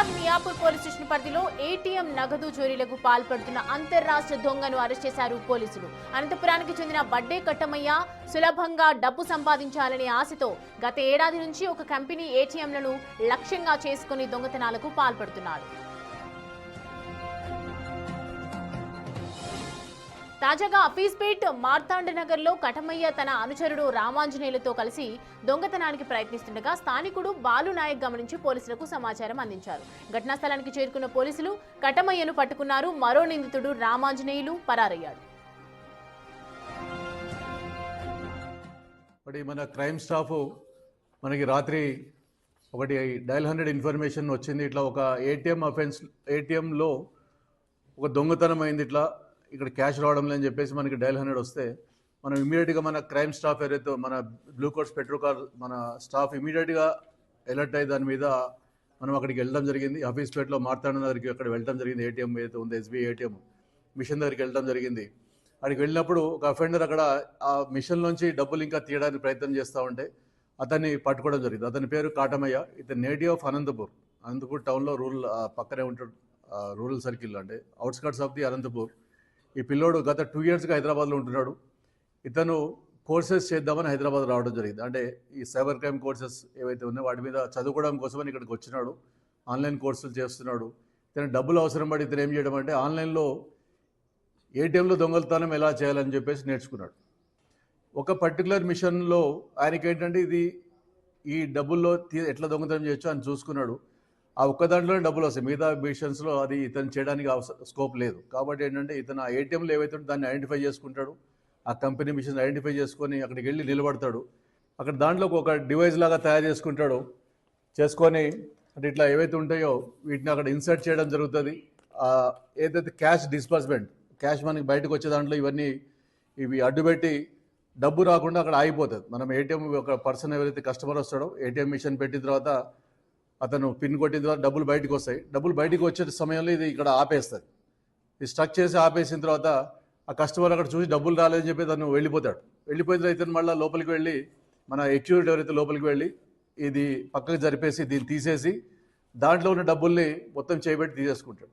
Anantapuram Miyapur police station పరిధిలో ATM నగదు చోరీలకు పాల్పడుతున్న అంతర్రాష్ట్ర దొంగను అరెస్ట్ చేశారు పోలీసులు. అనంతపురానికి చెందిన బడ్డే కట్టమయ్య సులభంగా డబ్బు సంపాదించాలనే ఆశతో గత ఏడాది నుంచి ఒక కంపెనీ ఏటీఎంలను లక్ష్యంగా చేసుకుని దొంగతనాలకు పాల్పడుతున్నాడు. తాజాగా అఫీస్పేట్ మార్తాండనగర్ లో కటమయ్య తన అనుచరుడు రామాంజనేయులతో కలిసి దొంగతనానికి ప్రయత్నిస్తుండగా స్థానికుడు బాలు నాయక్ గమనించి పోలీసులకు సమాచారం అందించారు. ఘటనా స్థలానికి చేరుకున్న పోలీసులు కటమయ్యను పట్టుకున్నారు. మరో నిందితుడు రామాంజనేయులు పరారయ్యాడు. మన క్రైమ్ స్టాఫ్ మనకి రాత్రి ఒకటి డయల్ 100 ఇన్ఫర్మేషన్ వచ్చింది. ఇట్లా ఒక ఏటీఎంలో ఒక దొంగతనం అయింది, ఇట్లా ఇక్కడ క్యాష్ రావడం లేదని చెప్పేసి మనకి డయల్ 100 వస్తే మనం ఇమీడియట్గా మన క్రైమ్ స్టాఫ్ ఏదైతే మన బ్లూ కోట్స్ పెట్రో కార్ మన స్టాఫ్ ఇమీడియట్గా అలర్ట్ అయ్యి దాని మీద మనం అక్కడికి వెళ్ళడం జరిగింది. ఆఫీస్పేట్లో మార్తాండ దగ్గరికి అక్కడ వెళ్ళడం జరిగింది. ఏటీఎం ఏదైతే ఉంది ఎస్బీఐ ఏటీఎం మిషన్ దగ్గరికి వెళ్ళడం జరిగింది. అక్కడికి వెళ్ళినప్పుడు ఒక అఫెండర్ అక్కడ ఆ మిషన్లోంచి డబ్బులు ఇంకా తీయడానికి ప్రయత్నం చేస్తూ ఉంటే అతన్ని పట్టుకోవడం జరిగింది. అతని పేరు కాటమయ్య. ఇతను నేటివ్ ఆఫ్ అనంతపూర్ టౌన్లో పక్కనే ఉంటాడు, రూరల్ సర్కిల్లో, అంటే అవుట్స్కట్స్ ఆఫ్ ది అనంతపూర్. ఈ పిల్లోడు గత 2 ఇయర్స్గా హైదరాబాద్లో ఉంటున్నాడు. ఇతను కోర్సెస్ చేద్దామని హైదరాబాద్ రావడం జరిగింది. అంటే ఈ సైబర్ క్రైమ్ కోర్సెస్ ఏవైతే ఉన్నాయో వాటి మీద చదువుకోవడం కోసమని ఇక్కడికి వచ్చినాడు. ఆన్లైన్ కోర్సులు చేస్తున్నాడు. ఇతను డబ్బులు అవసరం పడి ఇతను ఏం చేయడం అంటే ఆన్లైన్లో ఏటీఎంలో దొంగతనం ఎలా చేయాలని చెప్పేసి నేర్చుకున్నాడు. ఒక పర్టికులర్ మిషన్లో ఆయనకి ఏంటంటే ఈ డబ్బుల్లో ఎట్లా దొంగతనం చేయొచ్చో అని చూసుకున్నాడు. ఆ ఒక్క దాంట్లోనే డబ్బులు వస్తాయి, మిగతా మిషన్స్లో అది ఇతను చేయడానికి స్కోప్ లేదు. కాబట్టి ఏంటంటే ఇతను ఆ ఏటీఎంలో ఏవైతే దాన్ని ఐడెంటిఫై చేసుకుంటాడు. ఆ కంపెనీ మిషన్ ఐడెంటిఫై చేసుకొని అక్కడికి వెళ్ళి నిలబడతాడు. అక్కడ దాంట్లో ఒక డివైస్ లాగా తయారు చేసుకొని అంటే ఇట్లా ఏవైతే ఉంటాయో వీటిని అక్కడ ఇన్సర్ట్ చేయడం జరుగుతుంది. ఏదైతే క్యాష్ డిస్బర్స్మెంట్, క్యాష్ మనకి బయటకు వచ్చే దాంట్లో ఇవి అడ్డుపెట్టి డబ్బు రాకుండా అక్కడ ఆగిపోతుంది. మనం ఏటీఎం ఒక పర్సన్ ఎవరైతే కస్టమర్ వస్తాడో ఏటీఎం మిషన్ పెట్టిన తర్వాత అతను పిన్ కొట్టిన తర్వాత డబ్బులు బయటకు వస్తాయి. డబ్బులు బయటకు వచ్చే సమయంలో ఇది ఇక్కడ ఆపేస్తుంది. ఇది స్ట్రక్ చేసి ఆపేసిన తర్వాత ఆ కస్టమర్ అక్కడ చూసి డబ్బులు రాలేదని చెప్పి తను వెళ్ళిపోతాడు. వెళ్ళిపోయిన తర్వాత ఇతను మళ్ళీ లోపలికి వెళ్ళి మన ఎక్యూరిటీ ఎవరైతే లోపలికి వెళ్ళి ఇది పక్కకు జరిపేసి దీన్ని తీసేసి దాంట్లో ఉన్న డబ్బుల్ని మొత్తం చేయబెట్టి తీసేసుకుంటాడు.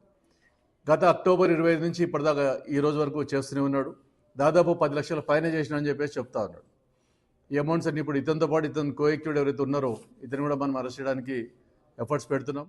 గత అక్టోబర్ 25 నుంచి ఇప్పటిదాకా ఈ రోజు వరకు చేస్తూనే ఉన్నాడు. దాదాపు 10 లక్షల పైన చేసిన అని చెప్పేసి చెప్తా ఉన్నాడు. ఈ అమౌంట్స్ అన్ని ఇప్పుడు ఇతనితో పాటు ఇతను కో ఎక్యూరిటీ ఎవరైతే ఉన్నారో ఇతను కూడా మనం అరెస్ట్ చేయడానికి ఎఫర్ట్స్ పెడుతున్నాం.